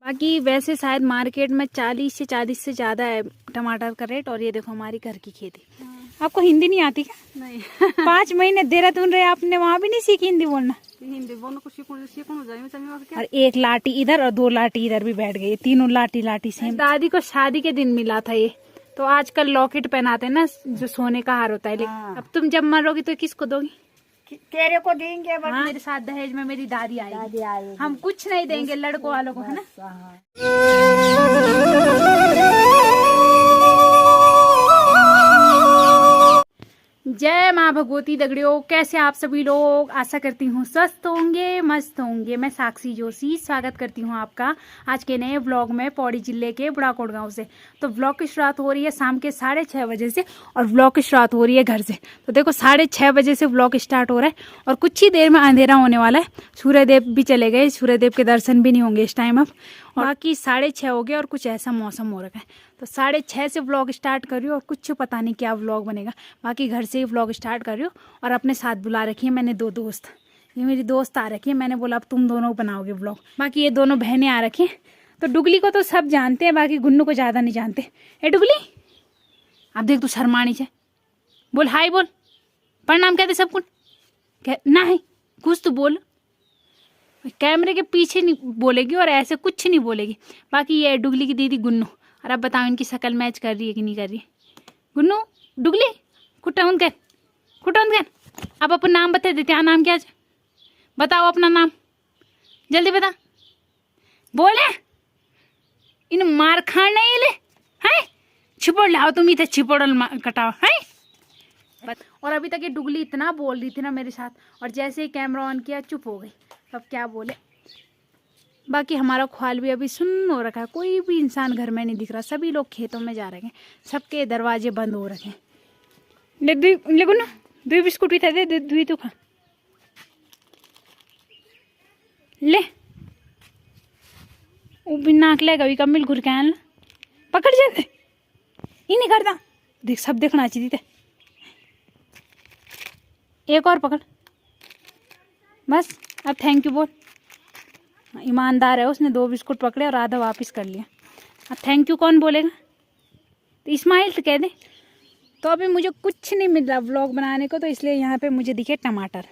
बाकी वैसे शायद मार्केट में 40 से ज़्यादा है टमाटर का रेट। और ये देखो हमारी घर की खेती। आपको हिंदी नहीं आती क्या? नहीं 5 महीने देहरादून रहे आपने, वहाँ भी नहीं सीखी हिंदी बोलना? हिंदी बोलने को सीखूं और एक लाठी इधर और 2 लाठी इधर भी बैठ गई, तीनों लाठी सेम। दादी को शादी के दिन मिला था ये, तो आजकल लॉकेट पहनाते हैं ना जो सोने का हार होता है। लेकिन अब तुम जब मरोगी तो किसको दोगी? तेरे को देंगे। हाँ, मेरे साथ दहेज में मेरी दादी आई। हम कुछ नहीं देंगे लड़कों वालों को, है ना। जय माँ भगवती दगड़ियों, कैसे आप सभी लोग? आशा करती हूँ स्वस्थ होंगे, मस्त होंगे। मैं साक्षी जोशी स्वागत करती हूँ आपका आज के नए व्लॉग में पौड़ी जिले के बुढ़ाकोट गांव से। तो व्लॉग की शुरुआत हो रही है शाम के 6:30 बजे से और व्लॉग की शुरुआत हो रही है घर से। तो देखो 6:30 बजे से व्लॉग स्टार्ट हो रहा है और कुछ ही देर में अंधेरा होने वाला है। सूर्यदेव भी चले गए, सूर्यदेव के दर्शन भी नहीं होंगे इस टाइम अब। और बाकी 6:30 हो गए और कुछ ऐसा मौसम हो रखा है, तो 6:30 से व्लॉग स्टार्ट कर रही हूँ और कुछ पता नहीं क्या व्लॉग बनेगा। बाकी घर से ही व्लॉग स्टार्ट कर रही हूँ और अपने साथ बुला रखी है मैंने 2 दोस्त। ये मेरी दोस्त आ रखी है, मैंने बोला अब तुम दोनों बनाओगे व्लॉग। बाकी ये दोनों बहनें आ रखी हैं। तो डुगली को तो सब जानते हैं, बाकी गुन्नू को ज़्यादा नहीं जानते। ए डुगली, अब देख तू शर्मानी से बोल, हाय बोल, प्रणाम कहते सब कुछ ना है, कुछ तो बोल। कैमरे के पीछे नहीं बोलेगी और ऐसे कुछ नहीं बोलेगी। बाकी ये डुगली की दीदी गुन्नू। और अब बताओ इनकी शक्ल मैच कर रही है कि नहीं कर रही है? गुन्नू, डुगली, कुटाउन कर। अब अपना नाम बता देते हैं। नाम क्या है? बताओ अपना नाम, जल्दी बता। बोले इन मार खान नहीं ले है, छिपड़ लाओ तुम इधर, छिपड़ल कटाओ है। और अभी तक ये डुगली इतना बोल रही थी ना मेरे साथ, और जैसे ही कैमरा ऑन किया चुप हो गई। अब क्या बोले। बाकी हमारा ख्वाल भी अभी सुन्न हो रखा है, कोई भी इंसान घर में नहीं दिख रहा, सभी लोग खेतों में जा रहे हैं, सबके दरवाजे बंद हो रखे हैं। ले ना 2 बिस्कुट भी था, दे 2 तो खा ले। वो भी नाक लेगा भी कमिल घुर के आना, पकड़ जाते ही नहीं करता। देख सब देखना चाहिए थे। एक और पकड़ बस। अब थैंक यू बोल। ईमानदार है, उसने 2 बिस्कुट पकड़े और आधा वापस कर लिया। अब थैंक यू कौन बोलेगा? तो इस्माइल से कह दे। तो अभी मुझे कुछ नहीं मिल रहा व्लॉग बनाने को, तो इसलिए यहाँ पे मुझे दिखे टमाटर,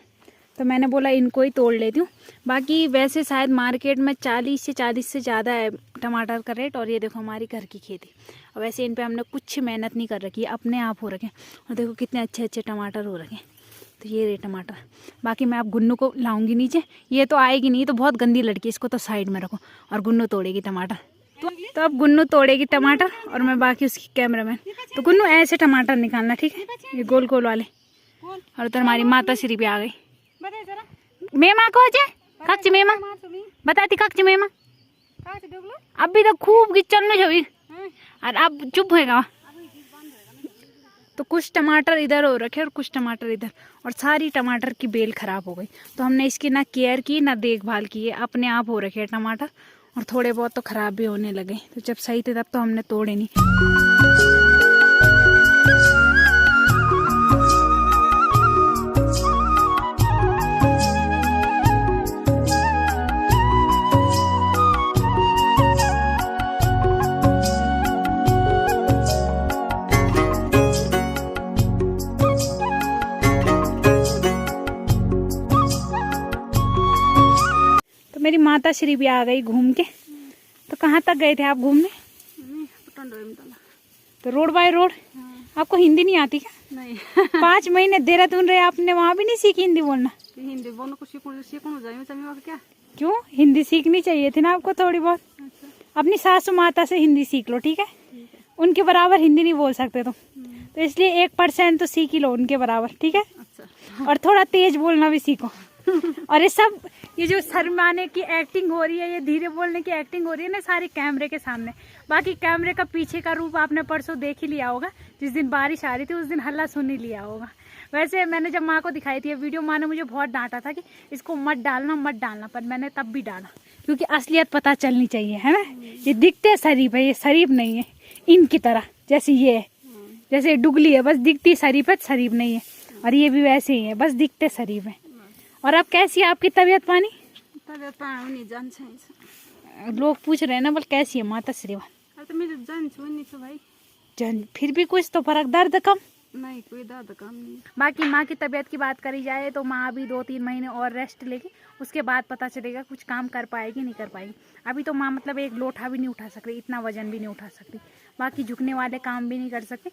तो मैंने बोला इनको ही तोड़ लेती हूँ। बाकी वैसे शायद मार्केट में 40 से ज़्यादा है टमाटर का रेट। और ये देखो हमारी घर की खेती। और वैसे इन पर हमने कुछ मेहनत नहीं कर रखी है, अपने आप हो रखे। और देखो कितने अच्छे अच्छे टमाटर हो रखे। तो ये रे टमाटर। बाकी मैं अब गुन्नू को लाऊंगी नीचे, ये तो आएगी नहीं, तो बहुत गंदी लड़की, इसको तो साइड में रखो। और गुन्नू तोड़ेगी टमाटर। तो अब गुन्नू तोड़ेगी टमाटर और मैं बाकी उसकी कैमरामैन। तो गुन्नू ऐसे टमाटर निकालना, ठीक है? ये गोल गोल वाले। और उधर हमारी माता श्री भी आ गई। मेमा को कच्ची मेमा बताती, कच्ची मेमा अभी तो खूब गिचल छवि। और अब चुप होएगा। तो कुछ टमाटर इधर हो रखे और कुछ टमाटर इधर, और सारी टमाटर की बेल खराब हो गई। तो हमने इसकी ना केयर की ना देखभाल की है, अपने आप हो रखे टमाटर। और थोड़े बहुत तो खराब भी होने लगे। तो जब सही थे तब तो हमने तोड़े नहीं। मेरी माता श्री भी आ गई घूम के। तो कहाँ तक गए थे आप घूमने? तो रोड बाय रोड। आपको हिंदी नहीं आती क्या? नहीं 5 महीने देहरादून रहे आपने, वहाँ भी नहीं सीखी हिंदी बोलना? हिंदी बोलने को सीखूं क्या? क्यों? हिंदी सीखनी चाहिए थी ना आपको थोड़ी बहुत। अच्छा। अपनी सासू माता से हिंदी सीख लो, ठीक है? उनके बराबर हिंदी नहीं बोल सकते तो इसलिए 1% तो सीख ही लो उनके बराबर, ठीक है? अच्छा। और थोड़ा तेज बोलना भी सीखो। और ये जो शर्माने की एक्टिंग हो रही है, ये धीरे बोलने की एक्टिंग हो रही है ना सारी कैमरे के सामने। बाकी कैमरे का पीछे का रूप आपने परसों देख ही लिया होगा, जिस दिन बारिश आ रही थी उस दिन हल्ला सुन ही लिया होगा। वैसे मैंने जब माँ को दिखाई थी ये वीडियो, माँ ने मुझे बहुत डांटा था कि इसको मत डालना, पर मैंने तब भी डाला क्योंकि असलियत पता चलनी चाहिए, है ना? ये दिखते शरीफ है, ये शरीफ नहीं है इनकी तरह। जैसे ये है, जैसे डुगली है, बस दिखती शरीफ है, शरीफ नहीं है। और ये भी वैसे ही है, बस दिखते शरीफ है। और अब कैसी है आपकी तबीयत पानी? तबीयत पानी जान लोग पूछ रहे हैं ना बोल कैसी है माता श्री अरे तो मेरे जान छुए नहीं छो भाई। जन फिर भी कुछ तो फर्क, दर्द कम। नहीं कोई दर्द कम नहीं। बाकी माँ की तबीयत की बात करी जाए तो माँ अभी 2-3 महीने और रेस्ट लेगी, उसके बाद पता चलेगा कुछ काम कर पाएगी नहीं कर पाएगी। अभी तो माँ मतलब एक लोटा भी नहीं उठा सकती, इतना वजन भी नहीं उठा सकती, बाकी झुकने वाले काम भी नहीं कर सकते,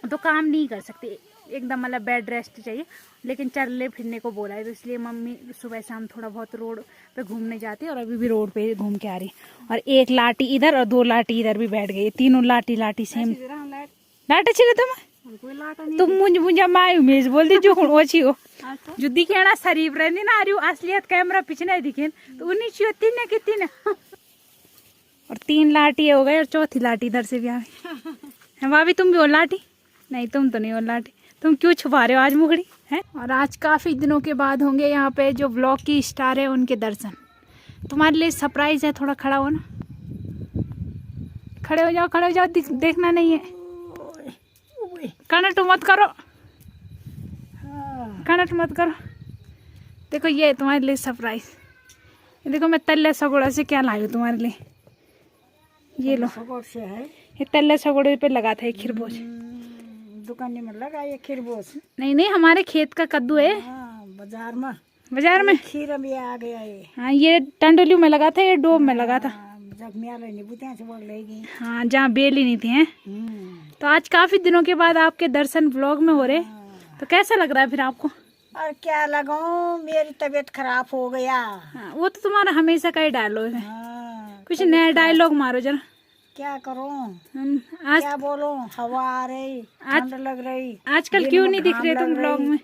तो काम नहीं कर सकते एकदम, मतलब बेड रेस्ट चाहिए। लेकिन चलने फिरने को बोला है तो इसलिए मम्मी सुबह शाम थोड़ा बहुत रोड पे घूमने जाती है, और अभी भी रोड पे घूम के आ रही है। और एक लाठी इधर और 2 लाठी इधर भी बैठ गई, तीनों लाठी सेम लाट अच्छी तुम कोई लाटा नहीं। तुम मुझे मायू मेज बोल दी जो ओछी हो अच्छा जो दिखे ना शरीफ रहती ना, आ असलियत कैमरा पीछे नहीं दिखे तो उन्हीं तीन कितनी ना। और 3 लाठी हो गए और चौथी लाठी इधर से भी आ गई। भाभी तुम भी हो लाठी? नहीं तुम तो नहीं हो लाठी, तुम क्यों छुपा रहे हो आज मुखड़ी है? और आज काफी दिनों के बाद होंगे यहाँ पे जो ब्लॉग की स्टार है उनके दर्शन। तुम्हारे लिए सरप्राइज है, थोड़ा खड़ा हो ना, खड़े हो जाओ, देखना नहीं है, कनट मत करो, कनट मत करो। देखो ये तुम्हारे लिए सरप्राइज, देखो मैं तल्ले सगोड़ा से क्या लाई हूँ तुम्हारे लिए, ये लो से है। ये तल्ले सगोड़े पे लगा था एक खिरबोज, दुकान में लगा ये खीरबोस। नहीं हमारे खेत का कद्दू है, बाजार में खीर भी आ गया ये। हाँ ये टंडोलियों में लगा था, ये डोब में लगा था। हाँ जहाँ बेल ही नहीं थी हैं। तो आज काफी दिनों के बाद आपके दर्शन ब्लॉग में हो रहे, तो कैसा लग रहा है फिर आपको? और क्या लगाऊं, मेरी तबीयत खराब हो गया। हाँ, वो तो तुम्हारा हमेशा का ही डायलॉग है। कुछ नया डायलॉग मारो जरा। क्या करूं, आज क्या बोलूं, हवा आ रही, ठंड लग रही। आजकल क्यों नहीं दिख रहे तुम ब्लॉग में?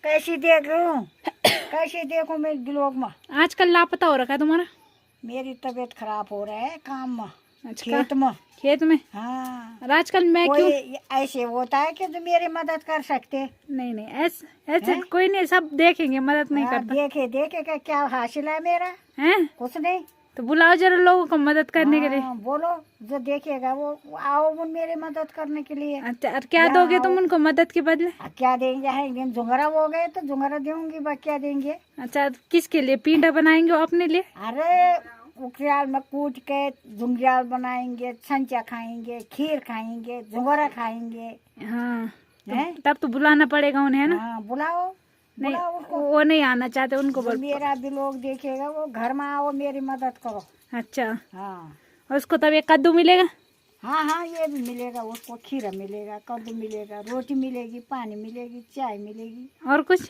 कैसी देख लूं, कैसे देखूं मैं ब्लॉग में? आजकल लापता हो रखा है तुम्हारा। मेरी तबीयत खराब हो रहा है काम में, अच्छा, खेत में। हाँ, और आजकल मैं कोई क्यों ऐसे होता है कि जो मेरी मदद कर सकते? नहीं ऐसे कोई नहीं, सब देखेंगे, मदद नहीं करता। देखे का क्या हासिल है मेरा? हैं? कुछ नहीं। तो बुलाओ जरा लोगों को मदद करने के लिए। बोलो, जो देखेगा वो आओ वो मेरी मदद करने के लिए। अच्छा, और क्या दोगे तुम उनको मदद के बदले? क्या देंगे, है झुंगरा हो गए तो झुंगरा दूंगी, बस क्या देंगे? अच्छा, किसके लिए पींडा बनाएंगे वो अपने लिए? अरे उखराल में कूट के झुंगराल बनाएंगे, छंचा खाएंगे, खीर खाएंगे, झुंगरा खाएंगे। हाँ तब तो बुलाना पड़ेगा उन्हें, है ना? हाँ बुलाओ। नहीं वो नहीं आना चाहते, उनको बोल। मेरा भी लोग देखेगा वो घर में आओ, मेरी मदद करो। अच्छा, हाँ और उसको तब एक कद्दू मिलेगा? हाँ ये भी मिलेगा उसको, खीरा मिलेगा, कद्दू मिलेगा, रोटी मिलेगी, पानी मिलेगी, चाय मिलेगी। और कुछ?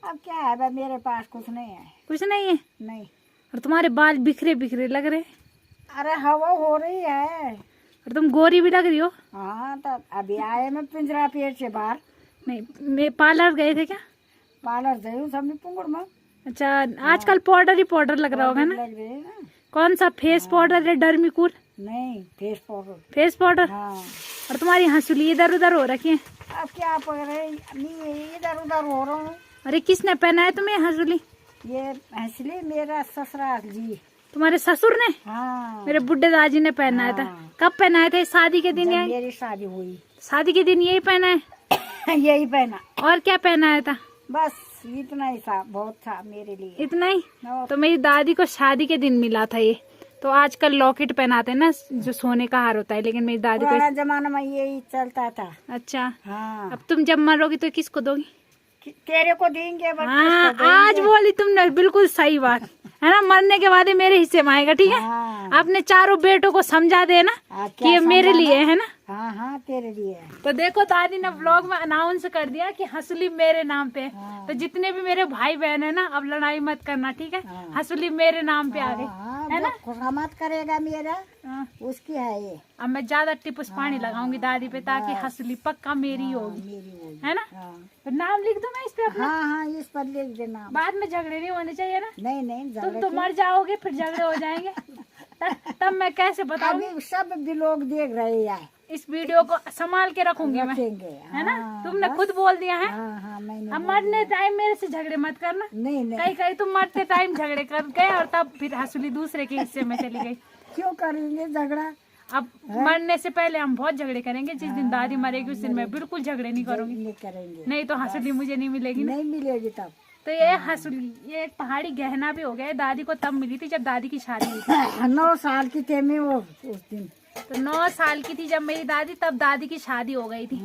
अब क्या है भाई, मेरे पास कुछ नहीं है। कुछ नहीं है? नहीं। और तुम्हारे बाल बिखरे बिखरे लग रहे। अरे हवा हो रही है। और तुम गोरी भी लग रही हो। हाँ तो अभी आए मैं पिंजरा पेट से बाहर। नहीं, मैं पार्लर गए थे क्या? पार्लर गई सब पुंगड़ में। अच्छा, आजकल पाउडर ही पाउडर लग रहा होगा ना? लग रही है ना। कौन सा फेस पाउडर है? डर्मिकूल? नहीं, फेस पाउडर। Face powder. हाँ। और तुम्हारी हंसुली इधर उधर हो रखी है। अब क्या पकड़ रहे, इधर उधर हो रहा हूँ। अरे किसने पहना है तुम्हें हंसुली? ये हंसली मेरा ससुराल जी। तुम्हारे ससुर ने? हाँ। मेरे बुड्ढे दादी ने पहनाया था। कब पहनाए थे? शादी के दिन? जब मेरी शादी हुई। शादी के दिन यही पहना है? यही पहना। और क्या पहनाया था? बस इतना ही था, बहुत था मेरे लिए। इतना ही? तो मेरी दादी को शादी के दिन मिला था ये। तो आजकल लॉकेट पहनाते हैं ना, जो सोने का हार होता है, लेकिन मेरी दादी को जमाना में यही चलता था। अच्छा। हाँ। अब तुम जब मरोगी तो किसको दोगी? तेरे को देंगे। हाँ, आज बोली तुमने बिल्कुल सही बात है ना, मरने के बाद मेरे हिस्से में आएगा, ठीक है? हाँ। अपने चारों बेटों को समझा देना कि ये मेरे लिए है ना। हाँ तेरे लिए। तो देखो दादी ने व्लॉग में अनाउंस कर दिया कि हंसुली मेरे नाम पे। हाँ। तो जितने भी मेरे भाई बहन है ना, अब लड़ाई मत करना, ठीक है? हाँ। हंसुली मेरे नाम पे आ गई, है ना? खुशामद करेगा मेरा, हाँ। उसकी है ये। अब मैं ज्यादा टिपुस पानी लगाऊंगी दादी पे, ताकि हंसुली पक्का मेरी होगी, मेरी होगी, है ना? हाँ। नाम लिख दूं मैं इस पे अपना? हाँ इस पर लिख देना। बाद में झगड़े नहीं होने चाहिए ना? नहीं तुम तो मर जाओगे फिर झगड़े हो जाएंगे। तब मैं कैसे बताऊंगी? अभी सब भी लोग देख रहे हैं। इस वीडियो को संभाल के रखूंगी मैं, है ना? तुमने खुद बोल दिया है। अब मरने टाइम मेरे से झगड़े मत करना। नहीं कहीं तुम मरते टाइम झगड़े कर गए और तब फिर हंसुली दूसरे के हिस्से में चली गई। क्यों करेंगे झगड़ा? अब मरने से पहले हम बहुत झगड़े करेंगे। जिस दिन दादी मरेगी उस दिन मैं बिल्कुल झगड़े नहीं करूंगी। करेंगे। नहीं तो हंसुली मुझे नहीं मिलेगी ना। नहीं मिलेगी तब। तो ये हंसुली, ये एक पहाड़ी गहना भी हो गया। दादी को तब मिली थी जब दादी की शादी हुई थी। 9 साल की थे मैं वो उस दिन। तो 9 साल की थी जब मेरी दादी, तब दादी की शादी हो गई थी।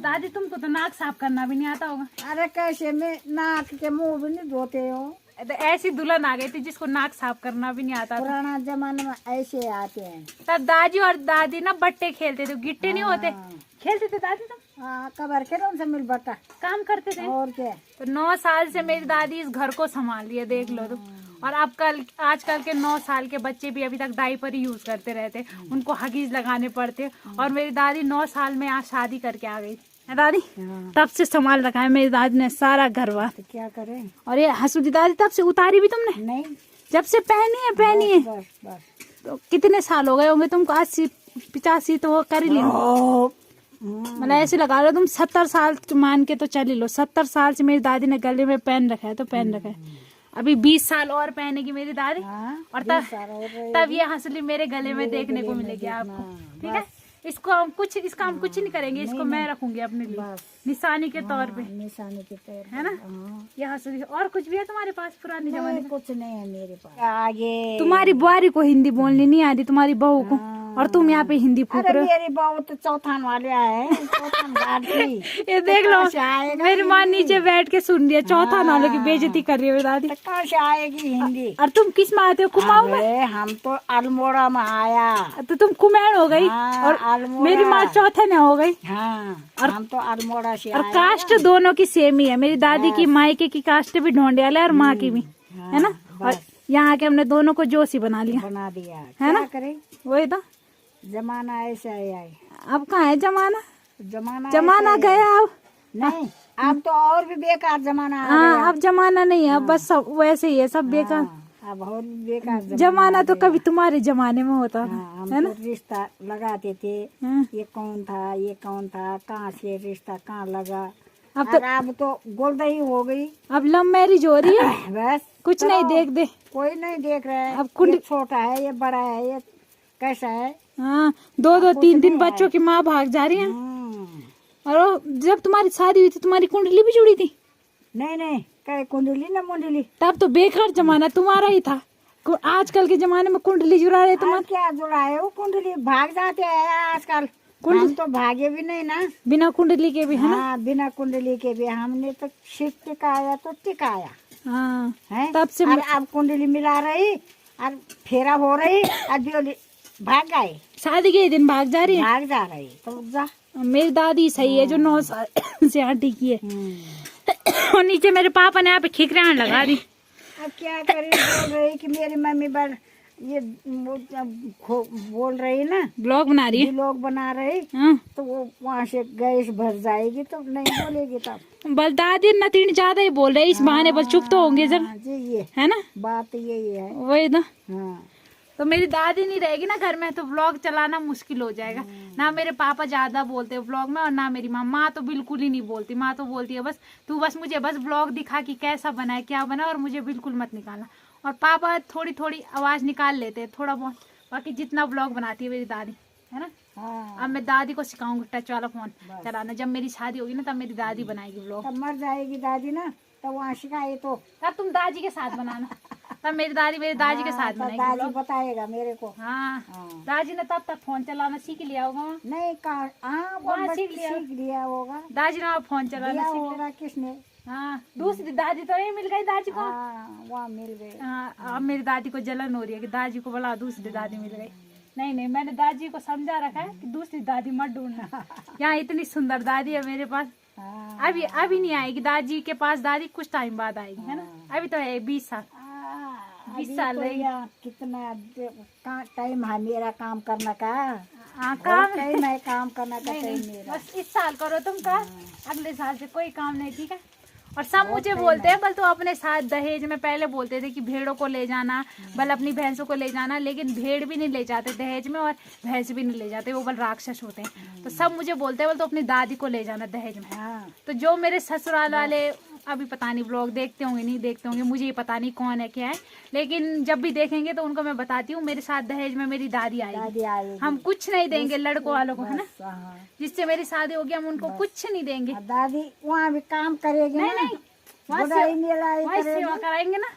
दादी तुमको तो नाक साफ करना भी नहीं आता होगा। अरे कैसे में नाक के मुंह भी नहीं धोते हो। तो ऐसी दुल्हन आ गई थी जिसको नाक साफ करना भी नहीं आता था। पुराना जमाने में ऐसे आते हैं। तब दादी और दादी ना बट्टे खेलते थे, गिट्टे नहीं होते, खेलते थे दादी। तुम हाँ कबर के उनसे मिल बटा काम करते थे और क्या। तो 9 साल से मेरी दादी इस घर को संभाल रही है, देख लो तुम। और अब आजकल के 9 साल के बच्चे भी अभी तक डायपर ही यूज करते रहते, उनको हगीज लगाने पड़ते। और मेरी दादी 9 साल में आज शादी करके आ गई है दादी। तब से संभाल रखा है मेरी दादी ने सारा घर बार। तो क्या करें। और ये हंसुदी दादी तब से उतारी भी तुमने नहीं, जब से पहनी है। बस बस। तो कितने साल हो गए होंगे तुमको? 80-85 तो कर ही ली। मतलब ऐसे लगा लो तुम 70 साल मान के तो चल ही लो। 70 साल से मेरी दादी ने गले में पहन रखा है, तो पहन रखा है। अभी 20 साल और पहनेगी मेरी दादी। और तब ये हंसली मेरे गले में देखने को मिलेगी आपको। ठीक है, इसका हम कुछ नहीं करेंगे, इसको मैं रखूंगी अपने लिए निशानी के तौर पे। निशानी के तौर है ना। ये हंसली। और कुछ भी है तुम्हारे पास पुराने जमाने का? कुछ नहीं है मेरे पास। आगे तुम्हारी बुआरी को हिंदी बोलनी नहीं आती, तुम्हारी बहू को, और तुम यहाँ पे हिंदी फूक रहे हो। मेरी बहू तो चौथान वाले है, चौथान घाट की। ये देख लो, मेरी माँ नीचे बैठ के सुन रही है, चौथा वालों की बेइज्जती कर रही है दादी। तो कहाँ से आएगी हिंदी। और तुम किस में आते हो? कुमाऊं में। हम तो अल्मोड़ा में आया। तो तुम कुमैन हो गई। और मेरी माँ चौथे ने हो गई। और हम तो अल्मोड़ा से और कास्ट दोनों की सेम ही है। मेरी दादी की मायके की कास्ट भी ढोंडियाला है और माँ की भी, है ना। और यहाँ के हमने दोनों को जोशी बना दिया है ना। करे वही तो जमाना ऐसा है। अब कहाँ है जमाना? जमाना गया अब। नहीं, अब तो और भी बेकार जमाना। हाँ, अब जमाना नहीं है, अब बस सब वैसे ही है, सब बेकार। अब और बेकार जमाना तो कभी तुम्हारे जमाने में होता था, है ना। तो रिश्ता लगाते थे, ये कौन था, ये कौन था, कहाँ से रिश्ता कहाँ लगा। अब तो गोल्डही हो गई। अब लव मैरिज हो रही है। बस कुछ नहीं देख कोई नहीं देख रहा है। अब कुंड छोटा है, ये बड़ा है, ये कैसा है। हाँ, 2-2 3-3 बच्चों की माँ भाग जा रही है। और जब तुम्हारी शादी हुई थी तुम्हारी कुंडली भी जुड़ी थी? नहीं, क्या कुंडली ना मुंडली। तब तो बेकार जमाना तुम्हारा ही था। आजकल के जमाने में कुंडली जुड़ा रहे तुम्हारा। क्या जुड़ा है वो कुंडली, भाग जाते हैं आजकल। हम तो भागे भी नहीं ना, बिना कुंडली के भी, है ना। बिना कुंडली के भी हमने तो सिर्फ टिकाया तो टिकाया। हाँ, है तब से। अब कुंडली मिला रही और फेरा हो रही और भाग गए। शादी के दिन भाग जा रही है। भाग जा रही तो जा। मेरी दादी सही है जो 9 साल से आंटी की है। और नीचे मेरे पापा ने यहाँ पे खिकरान लगा दी। अब क्या करें, बोल रही कि मेरी मम्मी बड़ ये बोल रही ना, ब्लॉग बना रही है, ब्लॉग बना रही। तो वो वहाँ से गैस भर जाएगी तो नहीं बोलेगी तब। बल दादी नतीन ज्यादा ही बोल रहे, इस बहाने बल चुप तो होंगे जरा जी। ये है ना, बात यही है। वही ना। हाँ, तो मेरी दादी नहीं रहेगी ना घर में तो व्लॉग चलाना मुश्किल हो जाएगा। ना मेरे पापा ज्यादा बोलते हैं व्लॉग में, और ना मेरी माँ तो बिल्कुल ही नहीं बोलती। माँ तो बोलती है बस तू बस मुझे बस व्लॉग दिखा कि कैसा बना है क्या बना, और मुझे बिल्कुल मत निकालना। और पापा थोड़ी थोड़ी आवाज निकाल लेते हैं, थोड़ा बहुत। बाकी जितना व्लॉग बनाती है मेरी दादी, है ना। अब मैं दादी को सिखाऊंगी टच वाला फोन चलाना। जब मेरी शादी होगी ना तब मेरी दादी बनाएगी व्लॉग। तब मर जाएगी दादी ना, तब वहाँ सिखाए तो तब तुम दादी के साथ बनाना। तब मेरी दादी के साथ बनाएगी दादी व्लॉग। बताएगा मेरे को। हाँ, दादी ने तब तक फोन चलाना सीख लिया होगा। नहीं कहाँ सीख लिया होगा। दादी ने फोन चलाना सीख होगा किसने। हाँ, दूसरी दादी तो नहीं मिल गई दादी को। वहाँ मिल गई। हाँ, अब मेरी दादी को जलन हो रही है कि दादी को बोला दूसरी दादी मिल गई। नहीं, मैंने दादी को समझा रखा है कि दूसरी दादी मत ढूंढना। यहाँ इतनी सुंदर दादी है मेरे पास। अभी नहीं आएगी दादी के पास, दादी कुछ टाइम बाद आएगी, है ना। अभी तो है 20 साल 20 साल रहेगी। कितना टाइम है मेरा काम करने का। काम टाइम है काम करने का टाइम मेरा। बस इस साल करो तुम का, अगले साल से कोई काम नहीं, ठीक है। और सब मुझे बोलते हैं बल तो अपने साथ दहेज में पहले बोलते थे कि भेड़ों को ले जाना, बल अपनी भैंसों को ले जाना, लेकिन भेड़ भी नहीं ले जाते दहेज में और भैंस भी नहीं ले जाते, वो बल राक्षस होते हैं। तो सब मुझे बोलते हैं बल तो अपनी दादी को ले जाना दहेज में। तो जो मेरे ससुराल वाले अभी पता नहीं ब्लॉग देखते होंगे नहीं देखते होंगे, मुझे ये पता नहीं कौन है क्या है, लेकिन जब भी देखेंगे तो उनको मैं बताती हूँ मेरे साथ दहेज में मेरी दादी आएगी। हम कुछ नहीं देंगे लड़कों वालों को, है ना। जिससे मेरी शादी होगी हम उनको कुछ नहीं देंगे। दादी वहाँ भी काम करेगी। नहीं, वहाँ बुढ़ाई मेलाई वहाँ करेगी। सेवा कराएंगे ना,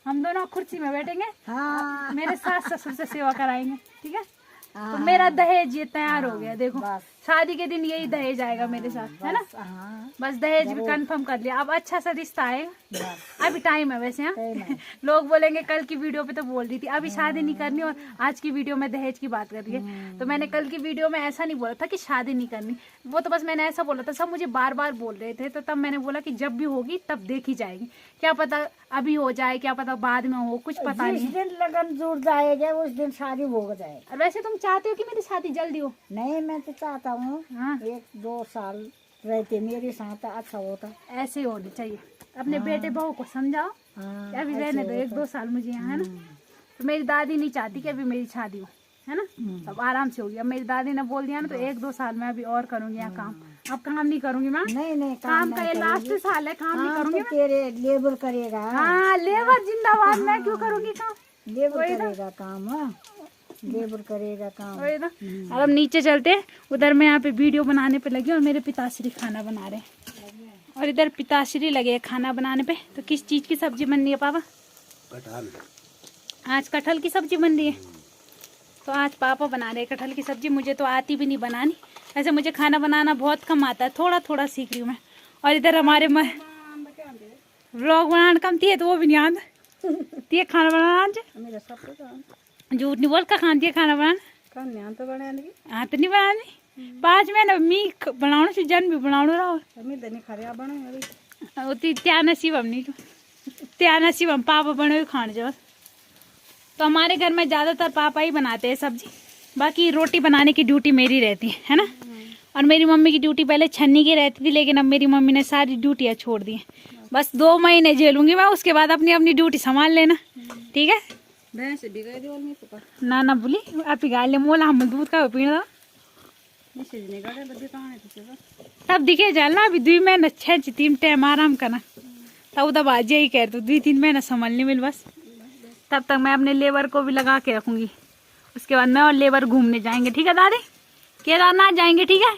हम दोनों कुर्सी में बैठेंगे, हाँ मेरे सास ससुर से सेवा कराएंगे, ठीक है। तो हाँ, मेरा दहेज ये तैयार हो गया, देखो बस शादी के दिन यही दहेज आएगा मेरे साथ, है ना। हाँ बस दहेज भी कंफर्म कर लिया, अब अच्छा सा रिश्ता आएगा। बस अभी टाइम है वैसे, हाँ सही में। लोग बोलेंगे कल की वीडियो पे तो बोल रही थी अभी शादी नहीं करनी और आज की वीडियो में दहेज की बात कर रही है। तो मैंने कल की वीडियो में ऐसा नहीं बोला था कि शादी नहीं करनी, वो तो बस मैंने ऐसा बोला था, सब मुझे बार बार बोल रहे थे, तो तब मैंने बोला कि जब भी होगी तब देखी जाएगी, क्या पता अभी हो जाए, क्या पता बाद में हो, कुछ पता जिस नहीं। दिन लगन जुड़ जाएगा उस दिन शादी हो जाए। और वैसे तुम चाहते हो कि मेरी शादी जल्दी हो? नहीं मैं तो चाहता हूँ हाँ 1-2 साल रहते मेरे साथ अच्छा होता। ऐसे ही होनी चाहिए, अपने बेटे बहू को समझाओ हाँ कि अभी रहने दो 1-2 साल मुझे यहाँ, है ना। तो मेरी दादी नहीं चाहती कि अभी मेरी शादी हो, है ना, अब आराम से होगी। अब मेरी दादी ने बोल दिया ना, तो 1-2 साल में अभी और करूंगी यहाँ काम, अब काम नहीं करूंगी मैं, नहीं काम का ये लास्ट साल है, काम नहीं करूंगी तो तेरे लेबर करेगा। हाँ लेबर जिंदाबाद, मैं क्यों करूंगी काम, लेबर करेगा काम। हाँ लेबर करेगा काम। वही ना। अब हम नीचे चलते हैं, उधर मैं यहाँ पे वीडियो बनाने पे लगी और मेरे पिताश्री खाना बना रहे हैं, और इधर पिताश्री लगे हैं खाना बनाने पे। तो किस चीज की सब्जी बन रही है पापा? कटहल। आज कटहल की सब्जी बन रही है, तो आज पापा बना रहे हैं कटहल की सब्जी। मुझे तो आती भी नहीं बनानी, ऐसे मुझे खाना बनाना बहुत कम आता है, थोड़ा थोड़ा सीख रही हूँ मैं। और इधर हमारे व्लॉग बनाना कम थी है, तो वो भी नहीं आता थी खाना बनाना। आज मेरा सब कुछ झूठ नहीं बोल का खाती है खाना बनाना, कन्या तो बनाने हाँ तो नहीं बनानी। 5 महीने मी बनाने से जन भी बनाने रहो, मी तो नहीं खा रहा बने होती त्या नसीब हम नहीं, त्या नसीब हम पापा बने हुए खाने जो। तो हमारे घर में ज़्यादातर पापा ही बनाते हैं सब्जी, बाकी रोटी बनाने की ड्यूटी मेरी रहती है ना। और मेरी मम्मी की ड्यूटी पहले छन्नी की रहती थी, लेकिन अब मेरी मम्मी ने सारी ड्यूटियाँ छोड़ दी हैं। बस 2 महीने झेलूंगी मैं, उसके बाद अपनी अपनी ड्यूटी संभाल लेना, ठीक है। भैंस बिगड़ रही में तो ना ना बोली आप ही गाय ले मोला, हम दूध का पीना मैसेज नहीं करे बद्दी कहां है तुझे तब दिखे जाना। अभी 2 महीने 6-3 टाइम आराम करना, तब तब आज यही कह तो 2-3 महीने संभालने मिल बस। तब तक मैं अपने लेबर को भी लगा के रखूंगी, उसके बाद मैं और लेबर घूमने जाएंगे, ठीक है दादी, केदारनाथ जाएंगे, ठीक है।